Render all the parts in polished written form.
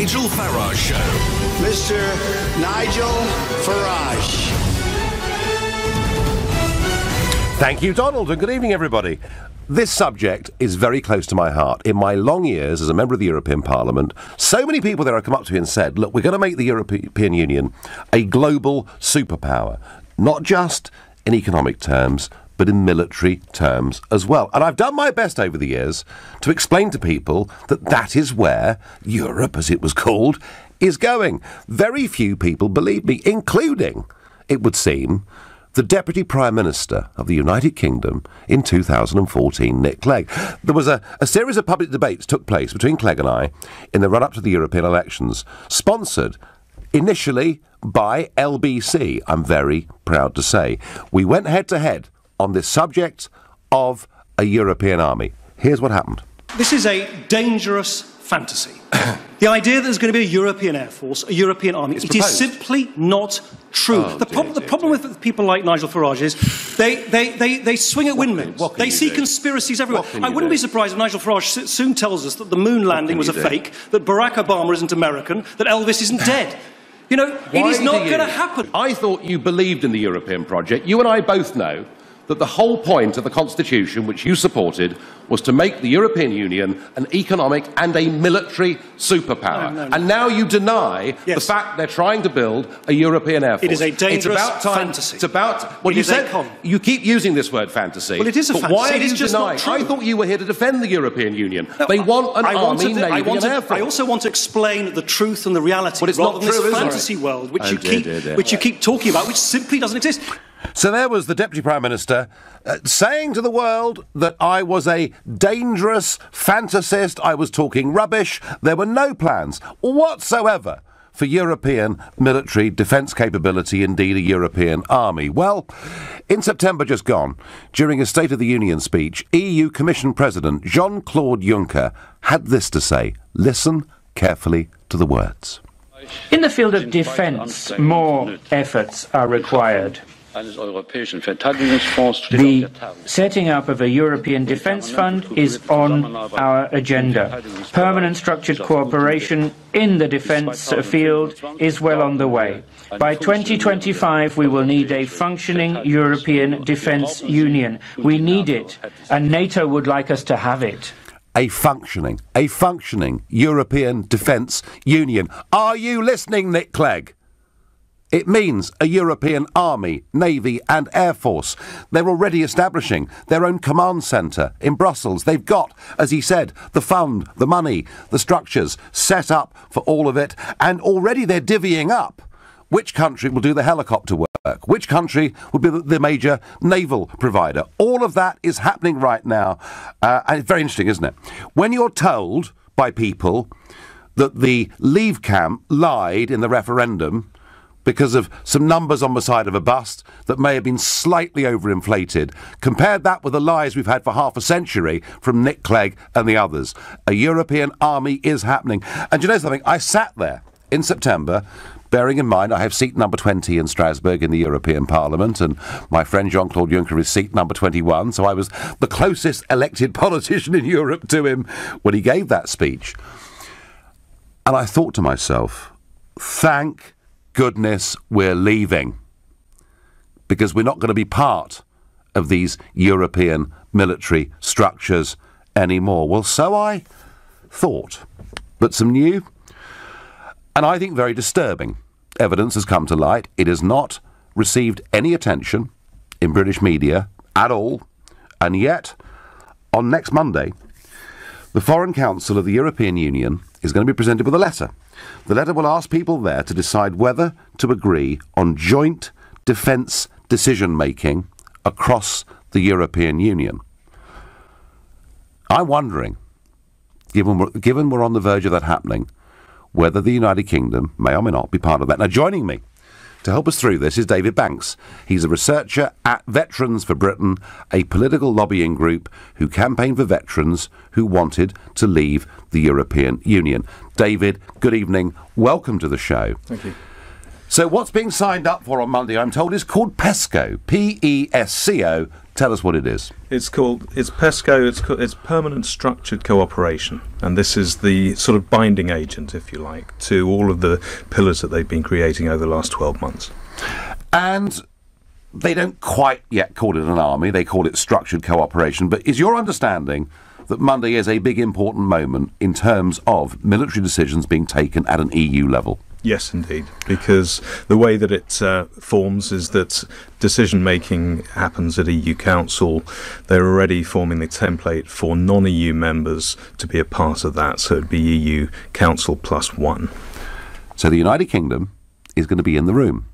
Nigel Farage Show. Mr. Nigel Farage. Thank you, Donald, and good evening, everybody. This subject is very close to my heart. In my long years as a member of the European Parliament, so many people there have come up to me and said, look, we're going to make the European Union a global superpower, not just in economic terms, but in military terms as well. And I've done my best over the years to explain to people that that is where Europe, as it was called, is going. Very few people believe me, including, it would seem, the Deputy Prime Minister of the United Kingdom in 2014, Nick Clegg. There was a series of public debates took place between Clegg and I in the run-up to the European elections, sponsored initially by LBC, I'm very proud to say. We went head-to-head on this subject of a European army. Here's what happened. This is a dangerous fantasy. The idea that there's going to be a European Air Force, a European army, it is simply not true. The problem with people like Nigel Farage is they swing at windmills. They see conspiracies everywhere. I wouldn't be surprised if Nigel Farage soon tells us that the moon landing was a fake, that Barack Obama isn't American, that Elvis isn't dead. You know, it is not going to happen. I thought you believed in the European project. You and I both know that the whole point of the Constitution, which you supported, was to make the European Union an economic and a military superpower. No. And now you deny the fact they're trying to build a European Air Force. It is a dangerous fantasy. It's about... Well, you keep using this word fantasy. Well, it is a fantasy. Why it is just deny? not true. I thought you were here to defend the European Union. No, they want an army, navy, and air force. I also want to explain the truth and the reality, rather than this fantasy world which you keep talking about, which simply doesn't exist. So there was the Deputy Prime Minister saying to the world that I was a dangerous fantasist, I was talking rubbish. There were no plans whatsoever for European military defence capability, indeed a European army. Well, in September just gone, during a State of the Union speech, EU Commission President Jean-Claude Juncker had this to say. Listen carefully to the words. In the field of defence, more efforts are required. The setting up of a European Defence Fund is on our agenda. Permanent structured cooperation in the defence field is well on the way. By 2025 we will need a functioning European Defence Union. We need it, and NATO would like us to have it. A functioning European Defence Union. Are you listening, Nick Clegg? It means a European army, navy and air force. They're already establishing their own command centre in Brussels. They've got, as he said, the fund, the money, the structures set up for all of it. And already they're divvying up which country will do the helicopter work, which country will be the major naval provider. All of that is happening right now. And it's very interesting, isn't it? When you're told by people that the Leave camp lied in the referendum because of some numbers on the side of a bust that may have been slightly overinflated. Compared that with the lies we've had for half a century from Nick Clegg and the others. A European army is happening. And you know something? I sat there in September, bearing in mind I have seat number 20 in Strasbourg in the European Parliament, and my friend Jean-Claude Juncker is seat number 21, so I was the closest elected politician in Europe to him when he gave that speech. And I thought to myself, thank goodness we're leaving, because we're not going to be part of these European military structures anymore. Well, so I thought, but some new and I think very disturbing evidence has come to light. It has not received any attention in British media at all, and yet on next Monday the Foreign Council of the European Union is going to be presented with a letter. The letter will ask people there to decide whether to agree on joint defence decision-making across the European Union. I'm wondering, given we're on the verge of that happening, whether the United Kingdom may or may not be part of that. Now, joining me to help us through this is David Banks. He's a researcher at Veterans for Britain, a political lobbying group who campaigned for veterans who wanted to leave the European Union. David, good evening. Welcome to the show. Thank you. So what's being signed up for on Monday, I'm told, is called PESCO. P-E-S-C-O. Tell us what it is. It's PESCO, it's Permanent Structured Cooperation, and this is the sort of binding agent, if you like, to all of the pillars that they've been creating over the last 12 months. And they don't quite yet call it an army, they call it structured cooperation, but is your understanding that Monday is a big important moment in terms of military decisions being taken at an EU level? Yes, indeed, because the way that it forms is that decision-making happens at EU Council. They're already forming the template for non-EU members to be a part of that, so it'd be EU Council plus one. So the United Kingdom is going to be in the room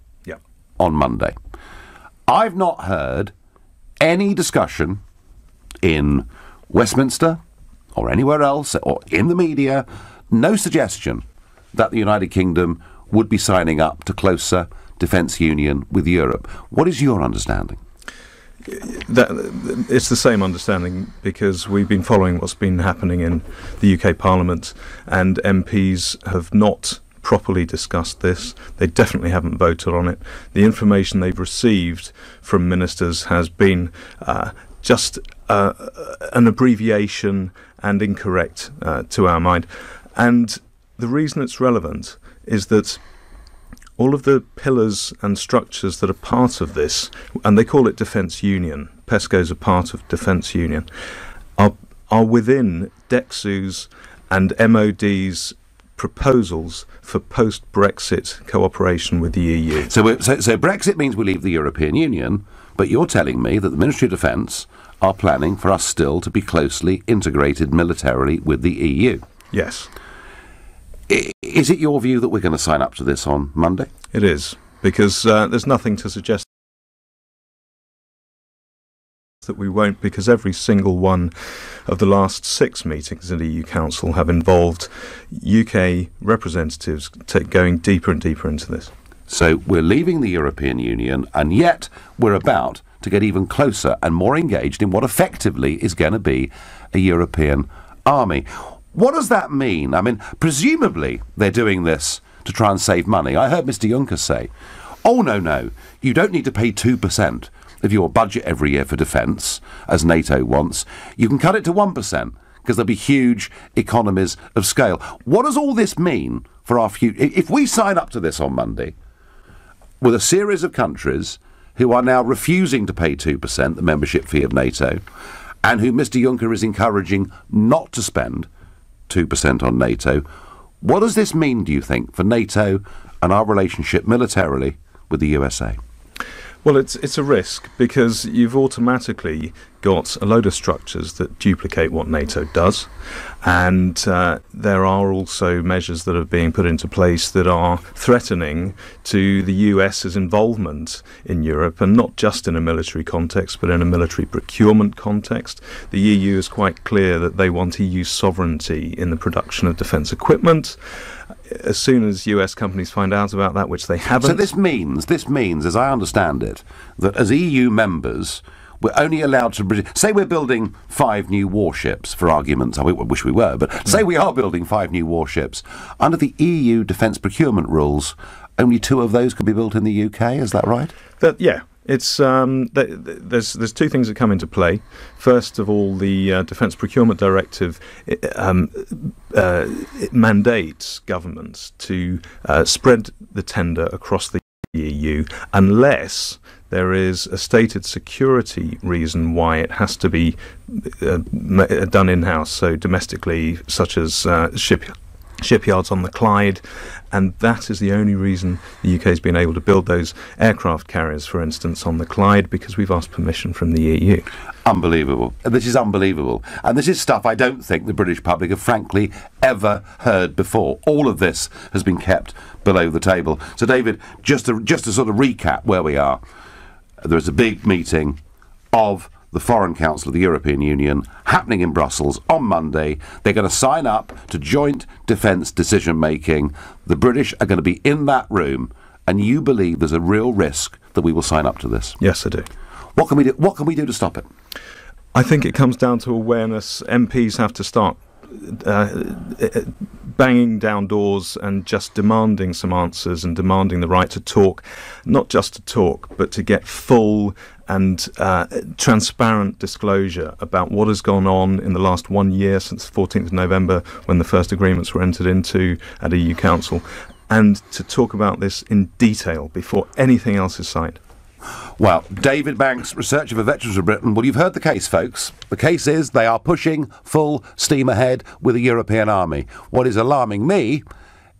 on Monday. I've not heard any discussion in Westminster or anywhere else or in the media, no suggestion that the United Kingdom would be signing up to closer defence union with Europe. What is your understanding? It's the same understanding, because we've been following what's been happening in the UK Parliament, and MPs have not properly discussed this. They definitely haven't voted on it. The information they've received from ministers has been just an abbreviation and incorrect to our mind. And the reason it's relevant is that all of the pillars and structures that are part of this, and they call it Defence Union, PESCO's a part of Defence Union, are within DEXU's and MOD's proposals for post-Brexit cooperation with the EU. So Brexit means we leave the European Union, but you're telling me that the Ministry of Defence are planning for us still to be closely integrated militarily with the EU? Yes. Is it your view that we're going to sign up to this on Monday? It is, because there's nothing to suggest that we won't, because every single one of the last 6 meetings in the EU Council have involved UK representatives going deeper and deeper into this. So we're leaving the European Union, and yet we're about to get even closer and more engaged in what effectively is going to be a European army. What does that mean? I mean, presumably they're doing this to try and save money. I heard Mr. Juncker say, oh, no, you don't need to pay 2% of your budget every year for defence, as NATO wants. You can cut it to 1%, because there'll be huge economies of scale. What does all this mean for our future? If we sign up to this on Monday, with a series of countries who are now refusing to pay 2%, the membership fee of NATO, and who Mr. Juncker is encouraging not to spend 2% on NATO. What does this mean, do you think, for NATO and our relationship militarily with the USA? Well, it's a risk, because you've automatically got a load of structures that duplicate what NATO does, and there are also measures that are being put into place that are threatening to the US's involvement in Europe, and not just in a military context, but in a military procurement context. The EU is quite clear that they want EU sovereignty in the production of defence equipment. As soon as US companies find out about that, which they haven't... So this means, as I understand it, that as EU members, we're only allowed to... Say we're building 5 new warships, for arguments. I wish we were, but say we are building 5 new warships. Under the EU defence procurement rules, only 2 of those could be built in the UK, is that right? Yeah. It's there's 2 things that come into play. First of all, the Defence Procurement Directive it mandates governments to spread the tender across the EU unless there is a stated security reason why it has to be done in-house, so domestically, such as shipyards on the Clyde, and that is the only reason the UK has been able to build those aircraft carriers, for instance, on the Clyde, because we've asked permission from the EU. Unbelievable. This is unbelievable. And this is stuff I don't think the British public have frankly ever heard before. All of this has been kept below the table. So, David, just to sort of recap where we are, there is a big meeting of the Foreign Council of the European Union happening in Brussels on Monday. They're going to sign up to joint defence decision-making. The British are going to be in that room, and you believe there's a real risk that we will sign up to this? Yes, I do. What can we do? What can we do to stop it? I think it comes down to awareness. MPs have to start banging down doors and just demanding some answers and demanding the right to talk, not just to talk, but to get full and transparent disclosure about what has gone on in the last 1 year since the 14th of November when the first agreements were entered into at EU Council, and to talk about this in detail before anything else is signed. Well, David Banks, researcher for Veterans of Britain. Well, you've heard the case, folks. The case is they are pushing full steam ahead with a European army. What is alarming me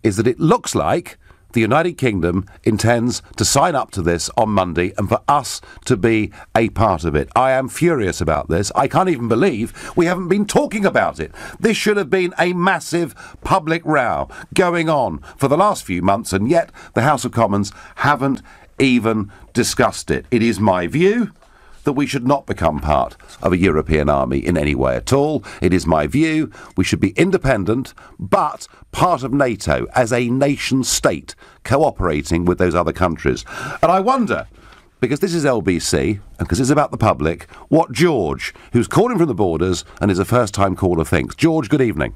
is that it looks like the United Kingdom intends to sign up to this on Monday and for us to be a part of it. I am furious about this. I can't even believe we haven't been talking about it. This should have been a massive public row going on for the last few months, and yet the House of Commons haven't even discussed it. It is my view that we should not become part of a European army in any way at all. It is my view we should be independent, but part of NATO as a nation state cooperating with those other countries. And I wonder, because this is LBC, and because it's about the public, what George, who's calling from the borders and is a first-time caller, thinks. George, good evening.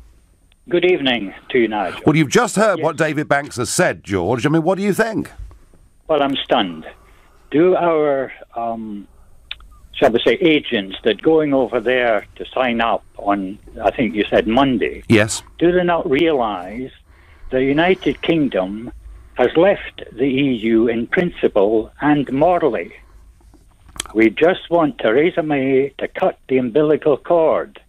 Good evening to you, Nigel. Well, you've just heard what David Banks has said, George. I mean, what do you think? Well, I'm stunned. Do our, shall we say, agents that going over there to sign up on, I think you said Monday, yes, do they not realise the United Kingdom has left the EU in principle and morally? We just want Theresa May to cut the umbilical cord.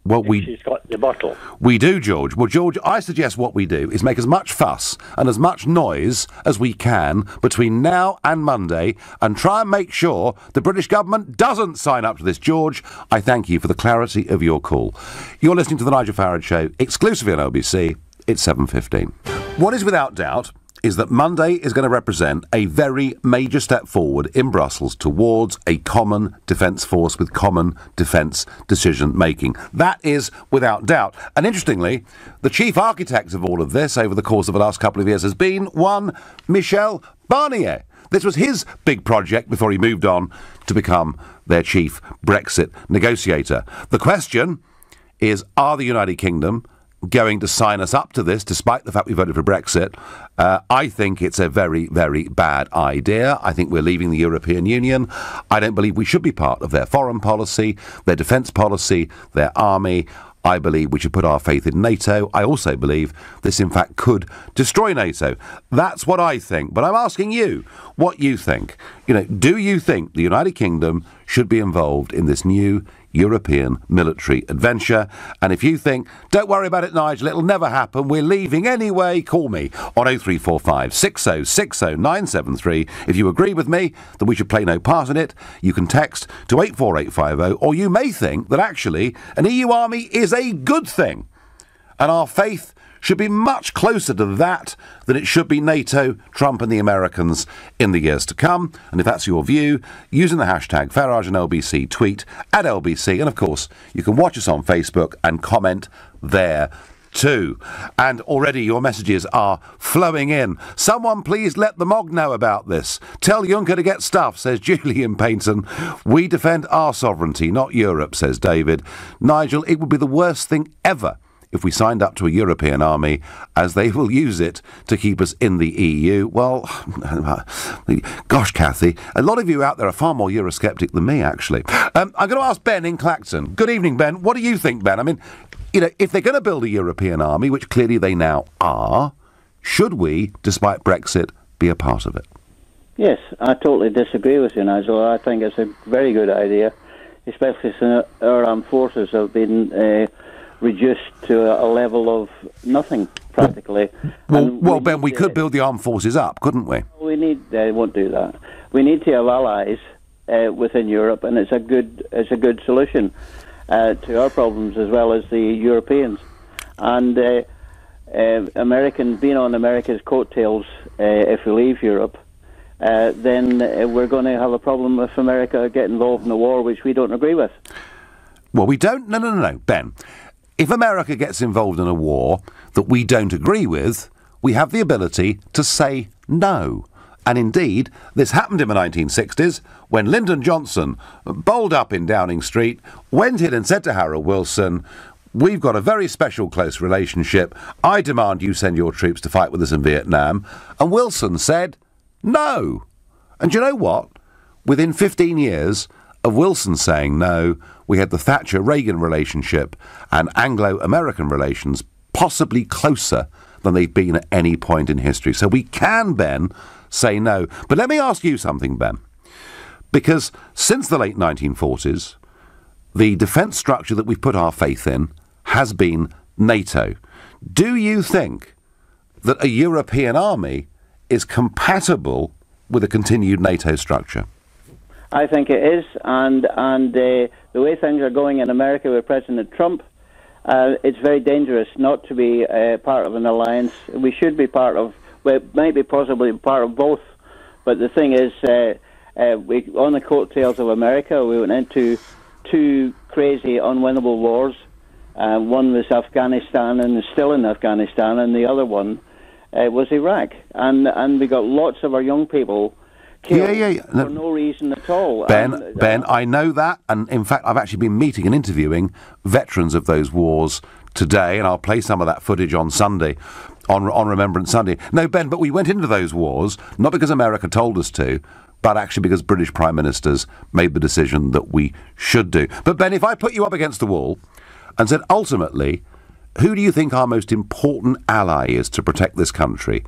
Well, she's got the bottle. We do, George. Well, George, I suggest what we do is make as much fuss and as much noise as we can between now and Monday and try and make sure the British government doesn't sign up to this. George, I thank you for the clarity of your call. You're listening to The Nigel Farage Show, exclusively on LBC. It's 7:15. What is without doubt is that Monday is going to represent a very major step forward in Brussels towards a common defence force with common defence decision-making. That is without doubt. And interestingly, the chief architect of all of this over the course of the last couple of years has been one Michel Barnier. This was his big project before he moved on to become their chief Brexit negotiator. The question is, are the United Kingdom going to sign us up to this, despite the fact we voted for Brexit? I think it's a very, very bad idea. I think we're leaving the European Union. I don't believe we should be part of their foreign policy, their defence policy, their army. I believe we should put our faith in NATO. I also believe this, in fact, could destroy NATO. That's what I think. But I'm asking you what you think. You know, do you think the United Kingdom should be involved in this new European military adventure? And if you think, don't worry about it, Nigel, it'll never happen, we're leaving anyway, call me on 0345 6060 973. If you agree with me that we should play no part in it, you can text to 84850, or you may think that actually an EU army is a good thing and our faith should be much closer to that than it should be NATO, Trump and the Americans in the years to come. And if that's your view, using the hashtag Farage and LBC, tweet at LBC. And of course, you can watch us on Facebook and comment there too. And already your messages are flowing in. Someone please let the MOG know about this. Tell Juncker to get stuff, says Julian Paynton. We defend our sovereignty, not Europe, says David. Nigel, it would be the worst thing ever if we signed up to a European army, as they will use it to keep us in the EU. Well, gosh, Kathy, a lot of you out there are far more Eurosceptic than me, actually. I'm going to ask Ben in Clacton. Good evening, Ben. What do you think, Ben? I mean, you know, if they're going to build a European army, which clearly they now are, should we, despite Brexit, be a part of it? Yes, I totally disagree with you, Nigel. I think it's a very good idea, especially since our armed forces have been reduced to a level of nothing, practically. Well, Ben, we could build the armed forces up, couldn't we? We need. They won't do that. We need to have allies within Europe, and it's a good solution to our problems as well as the Europeans. And being on America's coattails, if we leave Europe, then we're going to have a problem if America get involved in a war which we don't agree with. Well, we don't. No, Ben. If America gets involved in a war that we don't agree with, we have the ability to say no. And indeed, this happened in the 1960s when Lyndon Johnson bowled up in Downing Street, went in and said to Harold Wilson, we've got a very special close relationship. I demand you send your troops to fight with us in Vietnam. And Wilson said no. And do you know what? Within 15 years of Wilson saying no, we had the Thatcher-Reagan relationship and Anglo-American relations possibly closer than they've been at any point in history. So we can, Ben, say no. But let me ask you something, Ben. Because since the late 1940s, the defence structure that we've put our faith in has been NATO. Do you think that a European army is compatible with a continued NATO structure? I think it is, and the way things are going in America with President Trump, it's very dangerous not to be part of an alliance. We should be part of, well, maybe possibly part of both, but the thing is, we, on the coattails of America, we went into two crazy, unwinnable wars. One was Afghanistan and is still in Afghanistan, and the other one was Iraq. And we got lots of our young people killed for no reason at all. Ben, I know that, and in fact I've actually been meeting and interviewing veterans of those wars today, and I'll play some of that footage on Sunday, on Remembrance Sunday. No, Ben, but we went into those wars, not because America told us to, but actually because British Prime Ministers made the decision that we should do. But Ben, if I put you up against the wall and said, ultimately, who do you think our most important ally is to protect this country?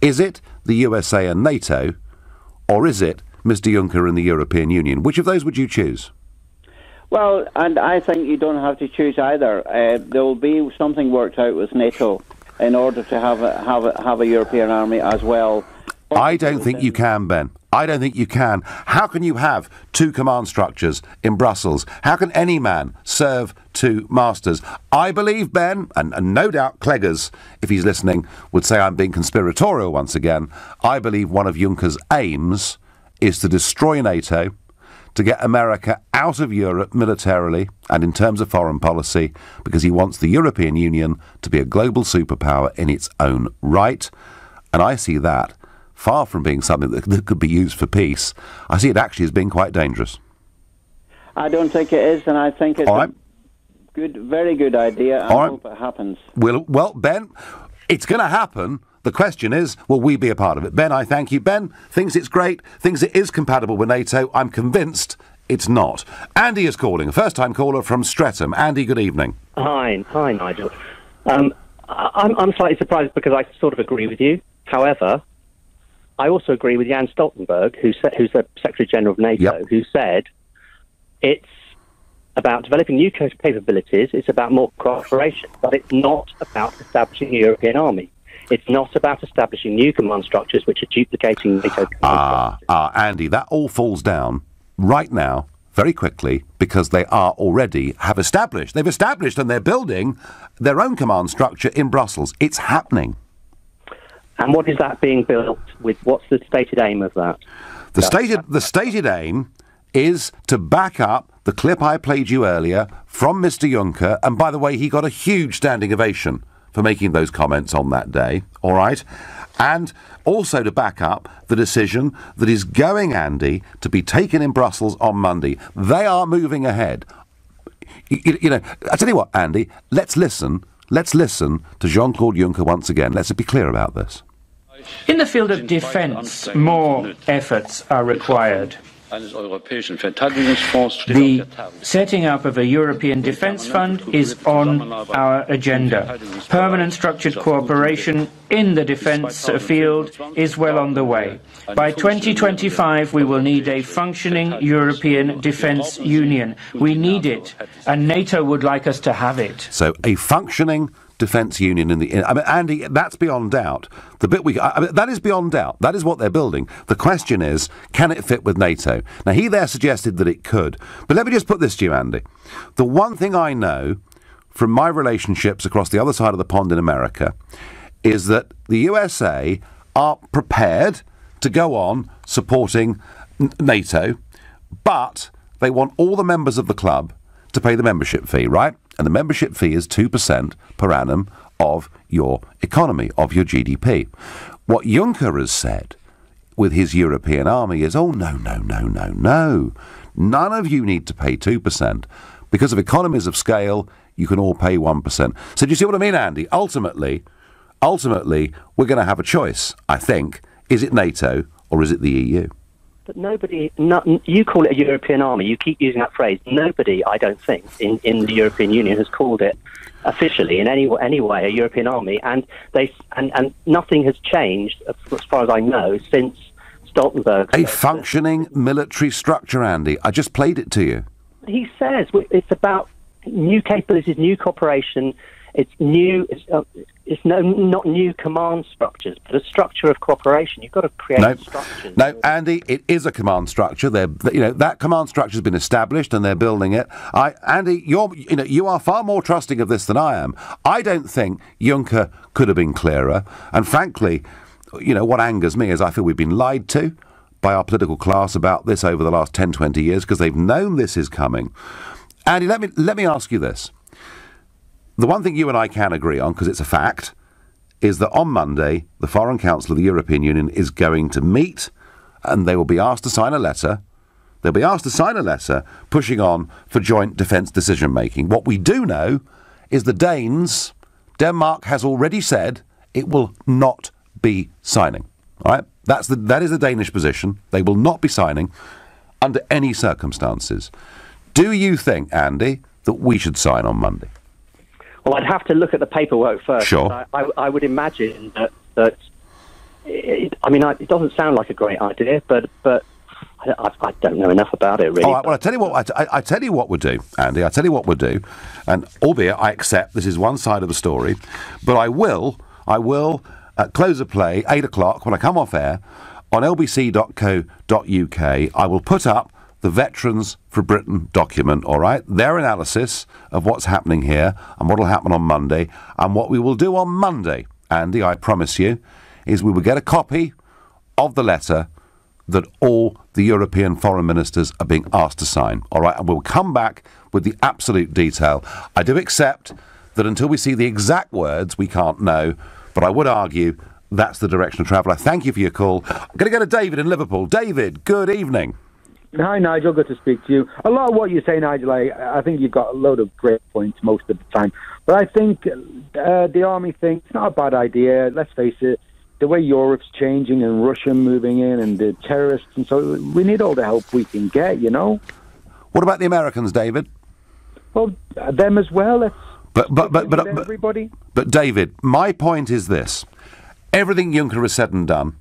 Is it the USA and NATO, or is it Mr. Juncker and the European Union? Which of those would you choose? Well, and I think you don't have to choose either. There will be something worked out with NATO in order to have a European army as well. I don't think you can, Ben. I don't think you can. How can you have two command structures in Brussels? How can any man serve two masters? I believe, Ben, and no doubt Cleggers, if he's listening, would say I'm being conspiratorial once again. I believe one of Juncker's aims is to destroy NATO, to get America out of Europe militarily and in terms of foreign policy, because he wants the European Union to be a global superpower in its own right. And I see that, far from being something that could be used for peace, I see it actually as being quite dangerous. I don't think it is, and I think it's a very good idea, and I hope it happens. Well, Ben, it's going to happen. The question is, will we be a part of it? Ben, I thank you. Ben thinks it's great, thinks it is compatible with NATO. I'm convinced it's not. Andy is calling, a first-time caller from Streatham. Andy, good evening. Hi, Nigel. I'm slightly surprised because I sort of agree with you. However, I also agree with Jens Stoltenberg, who's the Secretary-General of NATO, who said it's about developing new capabilities, it's about more cooperation, but it's not about establishing a European army. It's not about establishing new command structures which are duplicating NATO command structures. Andy, that all falls down right now, very quickly, because they have established. They've established and they're building their own command structure in Brussels. It's happening. And what is that being built with? What's the stated aim of that? The stated aim is to back up the clip I played you earlier from Mr. Juncker. And by the way, he got a huge standing ovation for making those comments on that day, all right? And also to back up the decision that is going, Andy, to be taken in Brussels on Monday. They are moving ahead. You know, I tell you what, Andy, let's listen to Jean-Claude Juncker once again. Let's be clear about this. In the field of defence, more efforts are required. The setting up of a European Defence Fund is on our agenda. Permanent structured cooperation in the defence field is well on the way. By 2025, we will need a functioning European Defence Union. We need it, and NATO would like us to have it. So, a functioning defence union Andy, that's beyond doubt. That is beyond doubt. That is what they're building. The question is, can it fit with NATO? Now, he there suggested that it could. But let me just put this to you, Andy. The one thing I know from my relationships across the other side of the pond in America is that the USA are prepared to go on supporting NATO, but they want all the members of the club to pay the membership fee, right? And the membership fee is 2% per annum of your economy, of your GDP. What Juncker has said with his European army is, oh, no. None of you need to pay 2%. Because of economies of scale, you can all pay 1%. So do you see what I mean, Andy? Ultimately, we're going to have a choice, I think. Is it NATO or is it the EU? But you call it a European army. You keep using that phrase. Nobody, I don't think, in the European Union has called it officially in any way a European army. And nothing has changed, as far as I know, since Stoltenberg. A functioning military structure, Andy. I just played it to you. He says it's about new capabilities, new cooperation. It's new. It's not new command structures, but a structure of cooperation. You've got to create structures. No, Andy, it is a command structure. That command structure has been established, and they're building it. Andy, you are far more trusting of this than I am. I don't think Juncker could have been clearer. And frankly, what angers me is I feel we've been lied to by our political class about this over the last 10, 20 years because they've known this is coming. Andy, let me ask you this. The one thing you and I can agree on, because it's a fact, is that on Monday, the Foreign Council of the European Union is going to meet and they will be asked to sign a letter. They'll be asked to sign a letter pushing on for joint defence decision-making. What we do know is Denmark has already said it will not be signing. All right? That is the Danish position. They will not be signing under any circumstances. Do you think, Andy, that we should sign on Monday? Well, I'd have to look at the paperwork first. Sure. I would imagine that it doesn't sound like a great idea, but I don't know enough about it, really. All right, well, I tell you what we'll do, Andy. I tell you what we'll do, and albeit I accept this is one side of the story, but I will at close of play, 8 o'clock, when I come off air, on lbc.co.uk, I will put up the Veterans for Britain document, all right? Their analysis of what's happening here and what will happen on Monday. And what we will do on Monday, Andy, I promise you, is we will get a copy of the letter that all the European foreign ministers are being asked to sign, all right? And we'll come back with the absolute detail. I do accept that until we see the exact words, we can't know, but I would argue that's the direction of travel. I thank you for your call. I'm going to go to David in Liverpool. David, good evening. Hi, Nigel. Good to speak to you. A lot of what you say, Nigel, I think you've got a load of great points most of the time. But I think the army thing, it's not a bad idea. Let's face it, the way Europe's changing and Russia moving in and the terrorists, and so we need all the help we can get, What about the Americans, David? Well, them as well. But everybody. But David, my point is this. Everything Juncker has said and done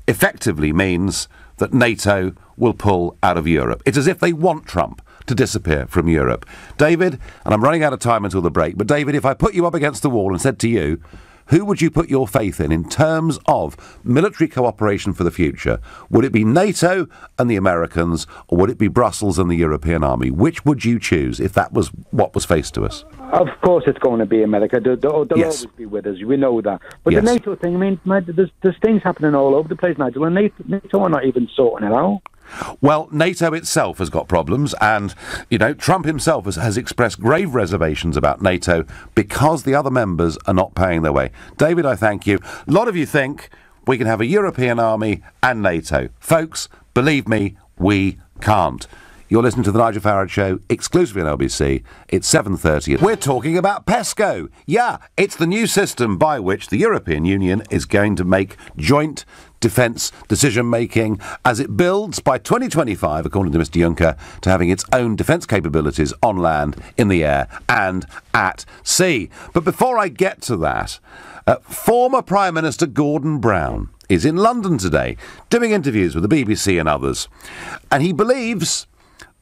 effectively means that NATO will pull out of Europe. It's as if they want Trump to disappear from Europe. David, and I'm running out of time until the break, but David, if I put you up against the wall and said to you, who would you put your faith in terms of military cooperation for the future? Would it be NATO and the Americans, or would it be Brussels and the European army? Which would you choose if that was what was faced to us? Of course it's going to be America. They'll always be with us. We know that. But the NATO thing, there's things happening all over the place, Nigel, and NATO are not even sorting it out. Well, NATO itself has got problems, and, Trump himself has expressed grave reservations about NATO because the other members are not paying their way. David, I thank you. A lot of you think we can have a European army and NATO. Folks, believe me, we can't. You're listening to The Nigel Farage Show, exclusively on LBC. It's 7:30. We're talking about PESCO. Yeah, it's the new system by which the European Union is going to make joint defence decision-making as it builds by 2025, according to Mr Juncker, to having its own defence capabilities on land, in the air and at sea. But before I get to that, former Prime Minister Gordon Brown is in London today doing interviews with the BBC and others. And he believes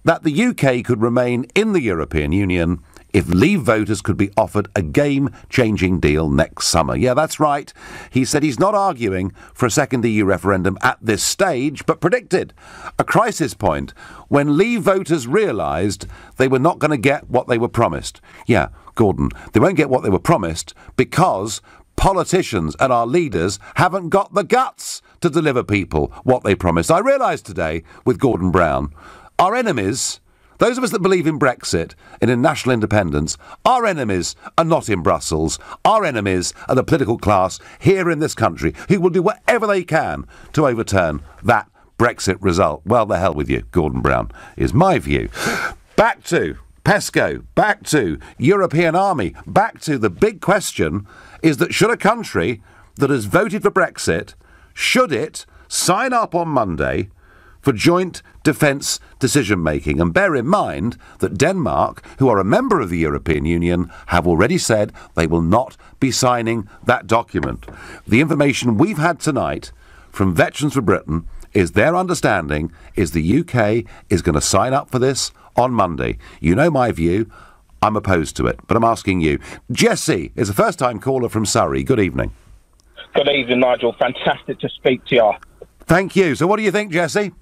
that the UK could remain in the European Union if Leave voters could be offered a game-changing deal next summer. Yeah, that's right. He said he's not arguing for a second EU referendum at this stage, but predicted a crisis point when Leave voters realised they were not going to get what they were promised. Yeah, Gordon, they won't get what they were promised because politicians and our leaders haven't got the guts to deliver people what they promised. I realised today with Gordon Brown, our enemies, those of us that believe in Brexit and in national independence, our enemies are not in Brussels. Our enemies are the political class here in this country who will do whatever they can to overturn that Brexit result. Well, the hell with you, Gordon Brown, is my view. Back to PESCO, back to European Army, back to the big question is that should a country that has voted for Brexit, should it sign up on Monday for joint defence decision-making? And bear in mind that Denmark, who are a member of the European Union, have already said they will not be signing that document. The information we've had tonight from Veterans for Britain is their understanding is the UK is going to sign up for this on Monday. You know my view. I'm opposed to it, but I'm asking you. Jesse is a first-time caller from Surrey. Good evening. Good evening, Nigel. Fantastic to speak to you. Thank you. So what do you think, Jesse?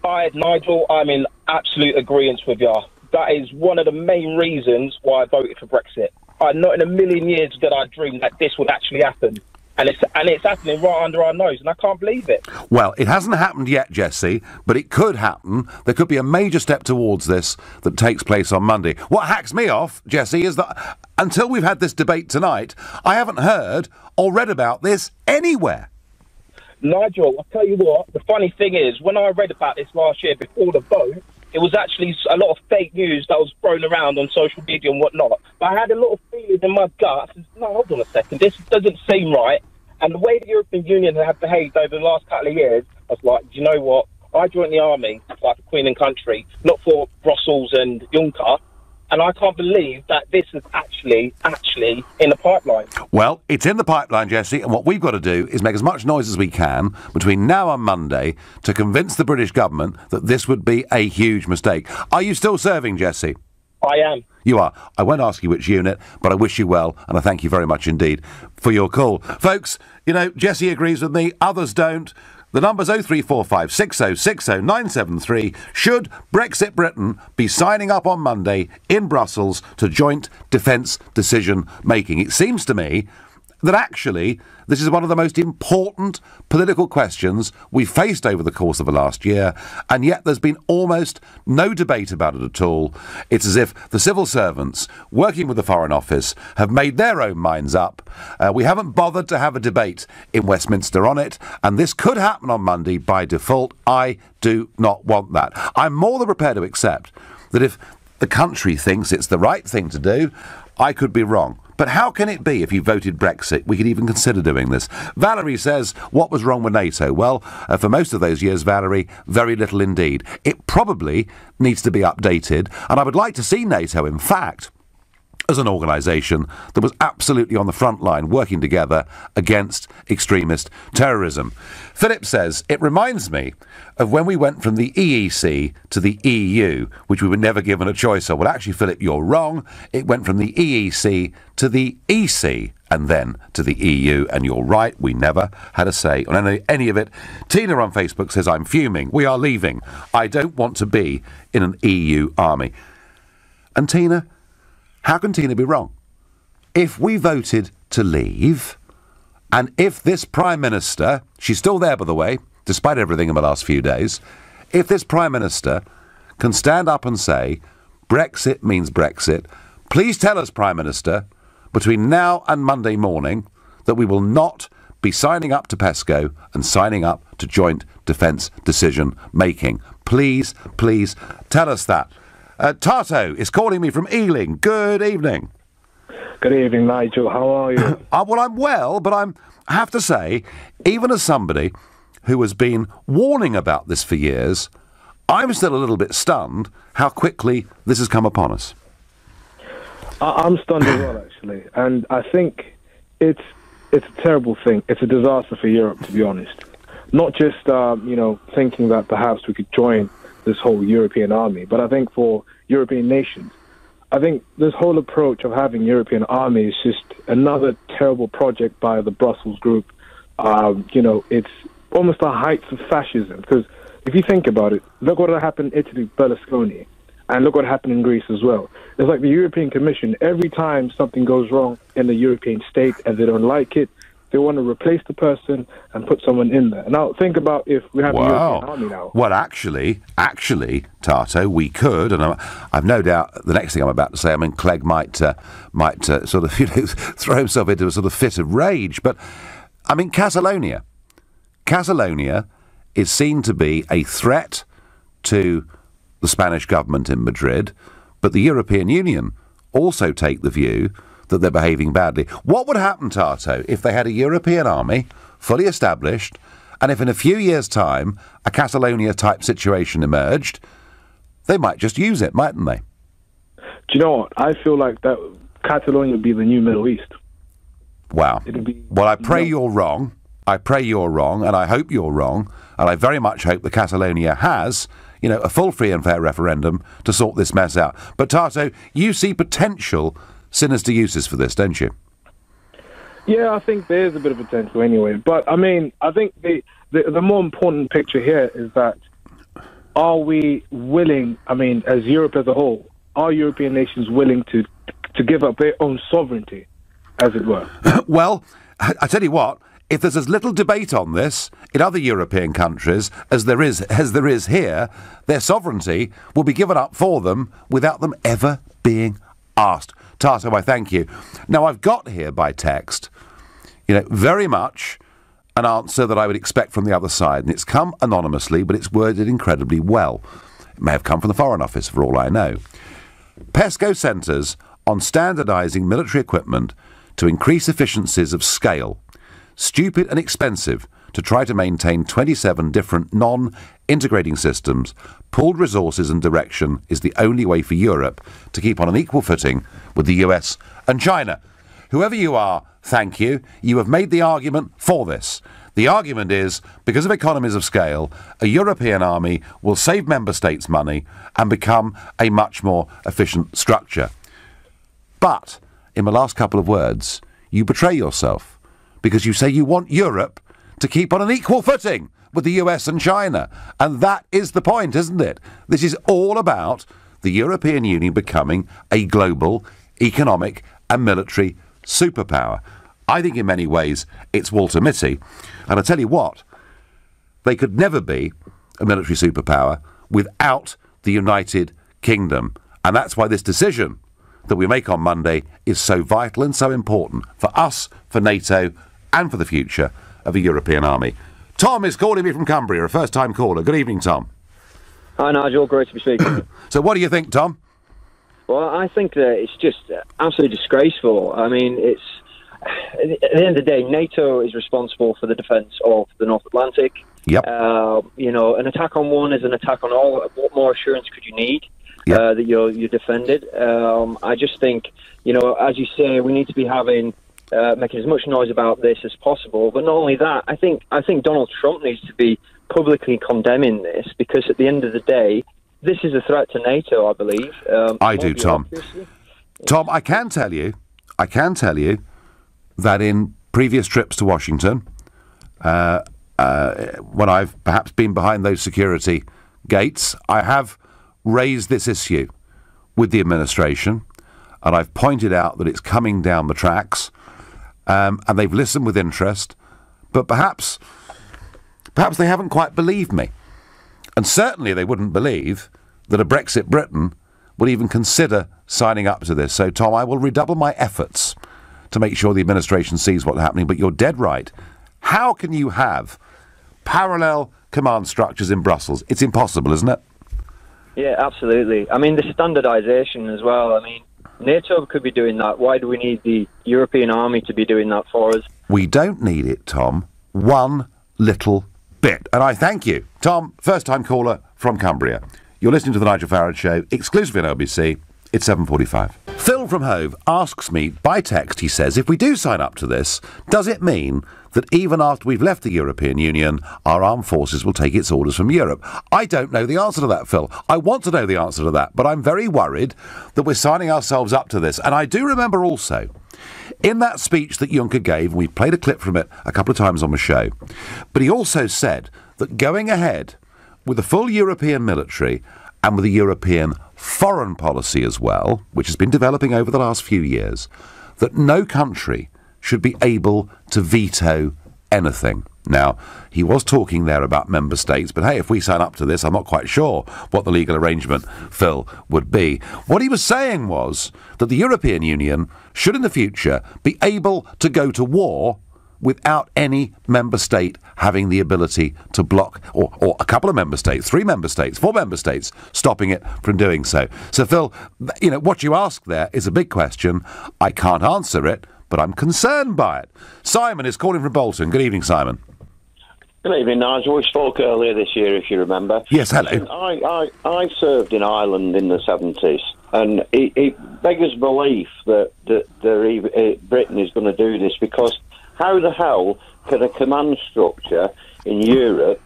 Hi, Nigel. I'm in absolute agreement with you. That is one of the main reasons why I voted for Brexit. Not in a million years did I dream that this would actually happen. And it's happening right under our nose, and I can't believe it. Well, it hasn't happened yet, Jesse, but it could happen. There could be a major step towards this that takes place on Monday. What hacks me off, Jesse, is that until we've had this debate tonight, I haven't heard or read about this anywhere. Nigel, I'll tell you what, the funny thing is, when I read about this last year before the vote, it was actually a lot of fake news that was thrown around on social media and whatnot. But I had a lot of feeling in my gut. I said, no, hold on a second, this doesn't seem right. And the way the European Union have behaved over the last couple of years, I was like, do you know what? I joined the army, like the Queen and Country, not for Brussels and Juncker. And I can't believe that this is actually in the pipeline. Well, it's in the pipeline, Jesse, and what we've got to do is make as much noise as we can between now and Monday to convince the British government that this would be a huge mistake. Are you still serving, Jesse? I am. You are. I won't ask you which unit, but I wish you well, and I thank you very much indeed for your call. Folks, you know, Jesse agrees with me, others don't. The number's 0345 6060 973. Should Brexit Britain be signing up on Monday in Brussels to joint defence decision making? It seems to me that actually this is one of the most important political questions we've faced over the course of the last year, and yet there's been almost no debate about it at all. It's as if the civil servants working with the Foreign Office have made their own minds up. We haven't bothered to have a debate in Westminster on it, and this could happen on Monday by default. I do not want that. I'm more than prepared to accept that if the country thinks it's the right thing to do, I could be wrong. But how can it be if you voted Brexit we could even consider doing this? Valerie says, what was wrong with NATO? Well, for most of those years, Valerie, very little indeed. It probably needs to be updated, and I would like to see NATO, in fact, as an organisation that was absolutely on the front line working together against extremist terrorism. Philip says, it reminds me of when we went from the EEC to the EU, which we were never given a choice of. Well, actually, Philip, you're wrong. It went from the EEC to the EC and then to the EU, and you're right, we never had a say on any of it. Tina on Facebook says, I'm fuming. We are leaving. I don't want to be in an EU army. And Tina, how can Tina be wrong? If we voted to leave, and if this Prime Minister, she's still there, by the way, despite everything in the last few days, if this Prime Minister can stand up and say, Brexit means Brexit, please tell us, Prime Minister, between now and Monday morning, that we will not be signing up to PESCO and signing up to joint defence decision making. Please, please tell us that. Tato is calling me from Ealing. Good evening. Good evening, Nigel. How are you? Well, I'm well, but I have to say, even as somebody who has been warning about this for years, I'm still a little bit stunned how quickly this has come upon us. I'm stunned as well, actually. And I think it's a terrible thing. It's a disaster for Europe, to be honest. Not just, thinking that perhaps we could join this whole European army, but I think for European nations, I think this whole approach of having European army is just another terrible project by the Brussels group. It's almost the heights of fascism, because if you think about it, look what happened in Italy, Berlusconi, and look what happened in Greece as well. It's like the European Commission, every time something goes wrong in the European state and they don't like it, they want to replace the person and put someone in there. Now, think about if we have a European army now. Well, actually, Tato, we could, and I've no doubt the next thing I'm about to say, Clegg might sort of throw himself into a sort of fit of rage. But, Catalonia is seen to be a threat to the Spanish government in Madrid but the European Union also take the view that they're behaving badly. What would happen, Tato, if they had a European army, fully established, and if in a few years' time a Catalonia-type situation emerged, they might just use it, mightn't they? Do you know what? I feel like that Catalonia would be the new Middle East. Wow. Well, I pray you're wrong. I pray you're wrong, and I hope you're wrong, and I very much hope that Catalonia has, a full, free and fair referendum to sort this mess out. But, Tato, you see potential sinister uses for this, don't you? Yeah, I think there is a bit of potential anyway. But, I mean, I think the more important picture here is that are we willing, as Europe as a whole, are European nations willing to give up their own sovereignty, as it were? Well, I tell you what, if there's as little debate on this in other European countries as there is here, their sovereignty will be given up for them without them ever being asked. Tato, I thank you. Now, I've got here by text, very much an answer that I would expect from the other side, and it's come anonymously, but it's worded incredibly well. It may have come from the Foreign Office, for all I know. PESCO centres on standardising military equipment to increase efficiencies of scale. Stupid and expensive to try to maintain 27 different non-integrating systems. Pooled resources and direction is the only way for Europe to keep on an equal footing with the US and China. Whoever you are, thank you. You have made the argument for this. The argument is, because of economies of scale, a European army will save member states money and become a much more efficient structure. But, in my last couple of words, you betray yourself, because you say you want Europe to keep on an equal footing with the US and China. And that is the point, isn't it? This is all about the European Union becoming a global economic and military superpower. I think in many ways it's Walter Mitty. And I tell you what, they could never be a military superpower without the United Kingdom. And that's why this decision that we make on Monday is so vital and so important for us, for NATO, and for the future of a European army. Tom is calling me from Cumbria, a first-time caller. Good evening, Tom. Hi, Nigel. Great to be speaking. So what do you think, Tom? Well, I think that it's just absolutely disgraceful. I mean, it's at the end of the day, NATO is responsible for the defence of the North Atlantic. Yep. An attack on one is an attack on all. What more assurance could you need that you're defended? I just think, as you say, we need to be making as much noise about this as possible. But not only that, I think Donald Trump needs to be publicly condemning this, because at the end of the day, this is a threat to NATO, I believe. I do, Tom. Tom, I can tell you that in previous trips to Washington, when I've perhaps been behind those security gates, I have raised this issue with the administration, and I've pointed out that it's coming down the tracks, and they've listened with interest, but perhaps they haven't quite believed me. And certainly they wouldn't believe that a Brexit Britain would even consider signing up to this. So, Tom, I will redouble my efforts to make sure the administration sees what's happening. But you're dead right. How can you have parallel command structures in Brussels? It's impossible, isn't it? Yeah, absolutely. I mean, the standardisation as well. I mean, NATO could be doing that. Why do we need the European army to be doing that for us? We don't need it, Tom. One little bit. And I thank you. Tom, first-time caller from Cumbria. You're listening to The Nigel Farage Show, exclusively on LBC. It's 7:45. Phil from Hove asks me, by text, he says, if we do sign up to this, does it mean that even after we've left the European Union, our armed forces will take its orders from Europe? I don't know the answer to that, Phil. I want to know the answer to that, but I'm very worried that we're signing ourselves up to this. And I do remember also, in that speech that Juncker gave, and we've played a clip from it a couple of times on the show, but he also said that going ahead with the full European military and with a European foreign policy as well, which has been developing over the last few years, that no country should be able to veto anything. Now, he was talking there about member states, but hey, if we sign up to this, I'm not quite sure what the legal arrangement, Phil, would be. What he was saying was that the European Union should in the future be able to go to war without any member state having the ability to block, or a couple of member states, 3 member states, 4 member states, stopping it from doing so. So, Phil, you know, what you ask there is a big question. I can't answer it, but I'm concerned by it. Simon is calling from Bolton. Good evening, Simon. Good evening, Nigel. We spoke earlier this year, if you remember. Yes, hello. I served in Ireland in the 70s, and it beggars belief that Britain is going to do this, because how the hell can a command structure in Europe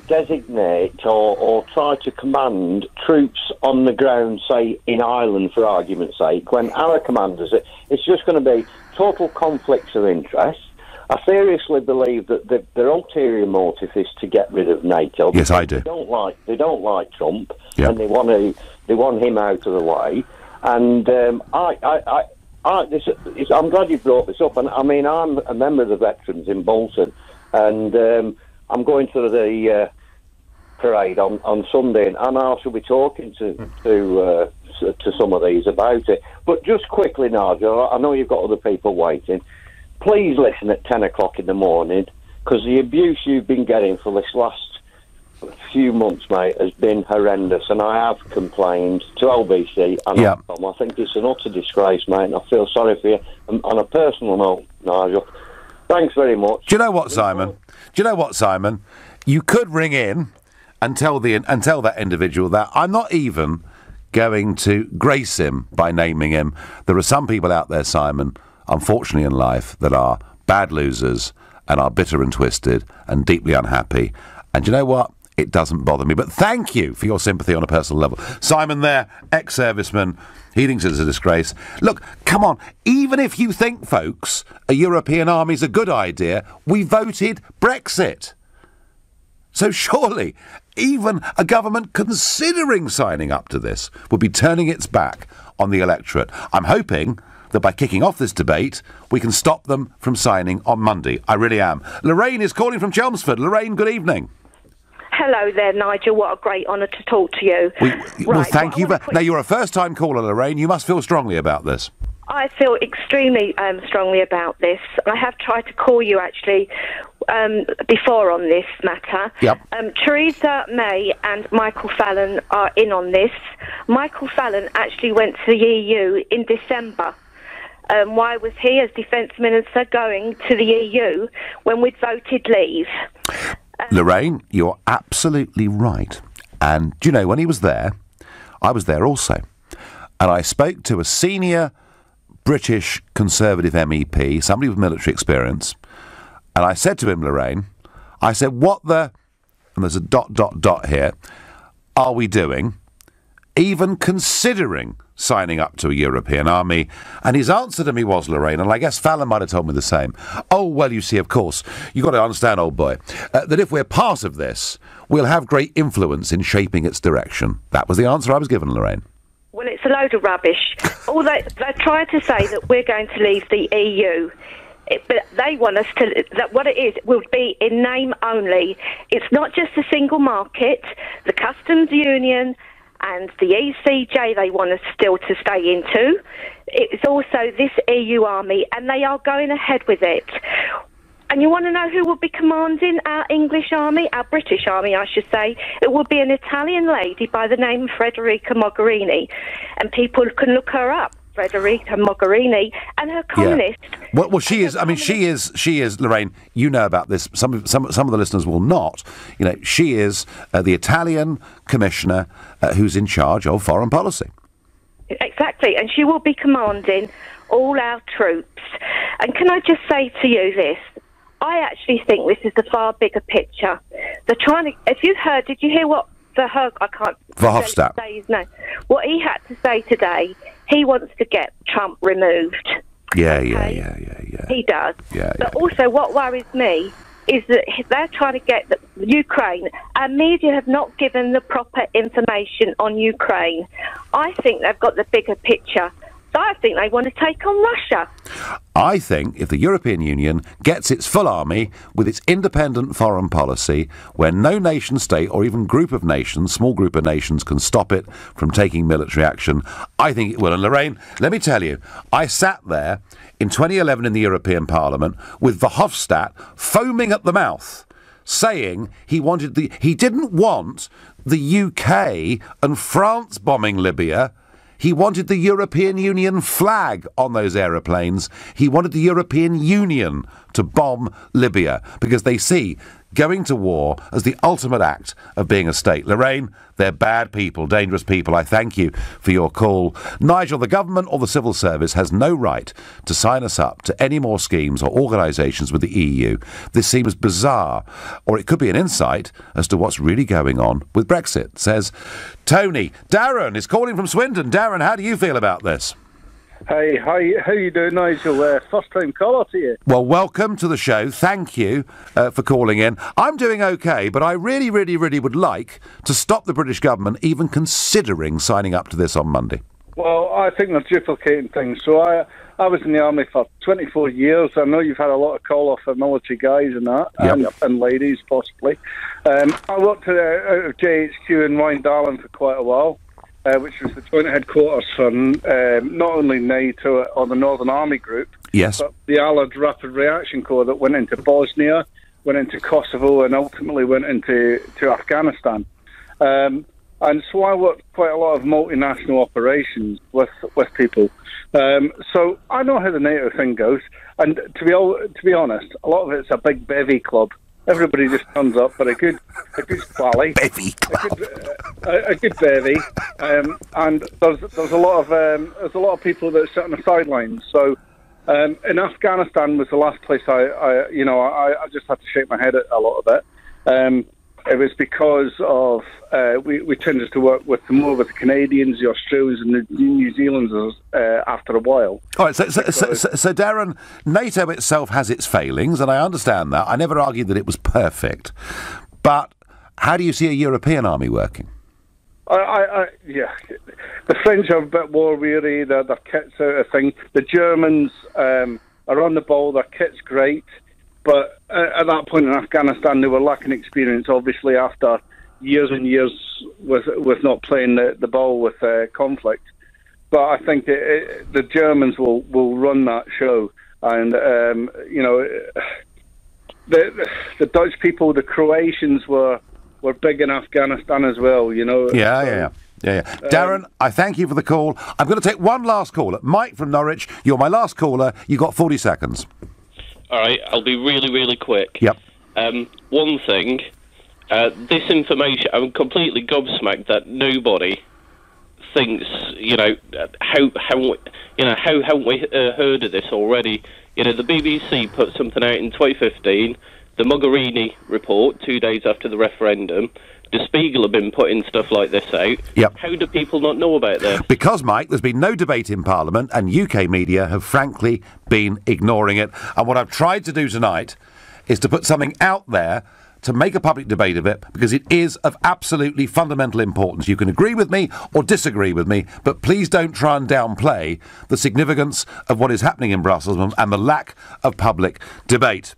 designate or try to command troops on the ground, say, in Ireland, for argument's sake, when our commanders, it's just going to be total conflicts of interest. I seriously believe that their ulterior motive is to get rid of NATO. Yes, I do. They don't like Trump, yeah. And they want him out of the way. And I'm glad you brought this up. And I mean, I'm a member of the veterans in Bolton, and I'm going to the parade on Sunday, and I shall be talking to some of these about it. But just quickly, Nigel, I know you've got other people waiting. Please listen at 10 o'clock in the morning, because the abuse you've been getting for this last few months, mate, has been horrendous, and I have complained to LBC and Ofcom. I think it's an utter disgrace, mate, and I feel sorry for you. And on a personal note, Nigel, thanks very much. Do you know what, Simon? You could ring in and tell that individual that I'm not even going to grace him by naming him. There are some people out there, Simon, unfortunately in life, that are bad losers and are bitter and twisted and deeply unhappy. And you know what? It doesn't bother me. But thank you for your sympathy on a personal level. Simon there, ex-serviceman, he thinks it's a disgrace. Look, come on, even if you think, folks, a European army's a good idea, we voted Brexit. So surely, even a government considering signing up to this would be turning its back on the electorate. I'm hoping that by kicking off this debate, we can stop them from signing on Monday. I really am. Lorraine is calling from Chelmsford. Lorraine, good evening. Hello there, Nigel. What a great honour to talk to you. Well, thank you. Now, you're a first-time caller, Lorraine. You must feel strongly about this. I feel extremely strongly about this. I have tried to call you, actually, before on this matter. Yep. Theresa May and Michael Fallon are in on this. Michael Fallon actually went to the EU in December. Why was he, as Defence Minister, going to the EU when we'd voted leave? Lorraine, you're absolutely right. And do you know, when he was there, I was there also. And I spoke to a senior British Conservative MEP, somebody with military experience, and I said to him, Lorraine, I said, what the, and there's a ... here, are we doing, even considering signing up to a European army? And his answer to me was, Lorraine, and I guess Fallon might have told me the same, oh, well, you see, of course, you've got to understand, old boy, that if we're part of this, we'll have great influence in shaping its direction. That was the answer I was given, Lorraine. Well, it's a load of rubbish. All they're trying to say that we're going to leave the EU. But they want us to, that what it is will be in name only. It's not just a single market, the customs union and the ECJ they want us still to stay into. It's also this EU army, and they are going ahead with it. And you want to know who will be commanding our English army, our British army, I should say? It will be an Italian lady by the name of Federica Mogherini. And people can look her up, Federica Mogherini, and her communist. Yeah. Well, she is. I mean, she is. Lorraine, you know about this. Some of the listeners will not. You know, she is the Italian commissioner who's in charge of foreign policy. Exactly, and she will be commanding all our troops. And can I just say to you this? I actually think this is the far bigger picture. They're trying to. If you heard, did you hear what I can't Verhofstadt say his name. What he had to say today? He wants to get Trump removed. Yeah. He does. Yeah. But also, what worries me is that they're trying to get Ukraine. Our media have not given the proper information on Ukraine. I think they've got the bigger picture. I think they want to take on Russia. I think if the European Union gets its full army with its independent foreign policy, where no nation state or even group of nations, small group of nations, can stop it from taking military action, I think it will. And Lorraine, let me tell you, I sat there in 2011 in the European Parliament with Verhofstadt foaming at the mouth, saying he didn't want the UK and France bombing Libya. He wanted the European Union flag on those aeroplanes. He wanted the European Union to bomb Libya because they see going to war as the ultimate act of being a state. Lorraine, they're bad people, dangerous people. I thank you for your call. Nigel, the government or the civil service has no right to sign us up to any more schemes or organisations with the EU. This seems bizarre, or it could be an insight as to what's really going on with Brexit, says Tony. Darren is calling from Swindon. Darren, how do you feel about this? Hey, how you doing, Nigel? First time caller to you. Well, welcome to the show. Thank you for calling in. I'm doing okay, but I really, really, really would like to stop the British government even considering signing up to this on Monday. Well, I think they're duplicating things. So I was in the army for 24 years. I know you've had a lot of call-off for military guys and that, and ladies possibly. I worked at JHQ in Rhine-Darling for quite a while. Which was the joint headquarters for not only NATO or the Northern Army Group, yes, but the Allied Rapid Reaction Corps that went into Bosnia, went into Kosovo, and ultimately went into Afghanistan. And so I worked quite a lot of multinational operations with people. So I know how the NATO thing goes. And to be honest, a lot of it's a big bevy club. Everybody just turns up, but a good squally, bevy club, a good bevy, and there's a lot of people that sit on the sidelines. So, in Afghanistan was the last place I just had to shake my head at a lot of it. It was because of we tended to work with more with the Canadians, the Australians, and the New Zealanders after a while. All right, so Darren, NATO itself has its failings, and I understand that. I never argued that it was perfect, but how do you see a European army working? Yeah, the French are a bit war weary. Their kit's out of thing. The Germans are on the ball. Their kit's great. But at that point in Afghanistan, they were lacking experience, obviously, after years and years with not playing the ball with conflict. But I think the Germans will run that show. And, the Dutch people, the Croatians were big in Afghanistan as well, you know. Yeah. Darren, I thank you for the call. I'm going to take one last caller. Mike from Norwich, you're my last caller. You've got 40 seconds. All right, I'll be really, really quick. Yep. One thing, this information, I'm completely gobsmacked that nobody thinks, how haven't we heard of this already? The BBC put something out in 2015, the Mogherini report, 2 days after the referendum. The Spiegel have been putting stuff like this out. Yep. How do people not know about this? Because, Mike, there's been no debate in Parliament, and UK media have frankly been ignoring it. And what I've tried to do tonight is to put something out there to make a public debate of it, because it is of absolutely fundamental importance. You can agree with me or disagree with me, but please don't try and downplay the significance of what is happening in Brussels and the lack of public debate.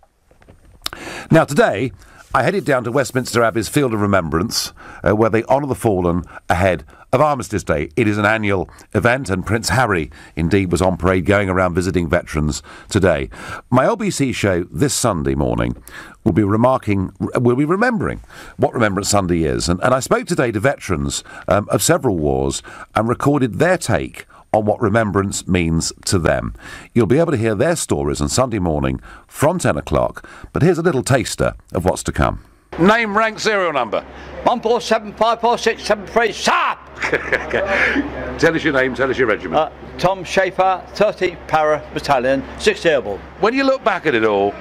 Now, today, I headed down to Westminster Abbey's Field of Remembrance, where they honour the fallen ahead of Armistice Day. It is an annual event, and Prince Harry, indeed, was on parade going around visiting veterans today. My LBC show this Sunday morning will be remembering what Remembrance Sunday is. And I spoke today to veterans of several wars and recorded their take on what remembrance means to them. You'll be able to hear their stories on Sunday morning from 10 o'clock, but here's a little taster of what's to come. Name, rank, serial number. 1475467 sharp! Tell us your name, tell us your regiment. Tom Schaefer, 30 Para Battalion, 6th Airborne. When you look back at it all,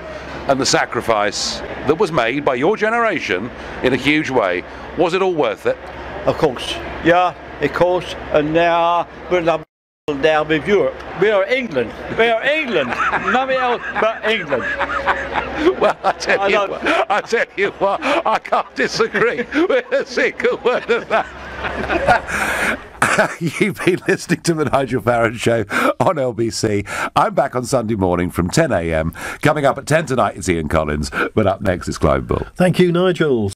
and the sacrifice that was made by your generation in a huge way, was it all worth it? Of course. Yeah, of course. And now we're down with Europe. We are England. Nothing else but England. Well, I tell you what, I can't disagree with a single word of that. You've been listening to the Nigel Farage Show on LBC. I'm back on Sunday morning from 10 a.m. Coming up at 10 tonight, it's Ian Collins. But up next is Clive Bull. Thank you, Nigel.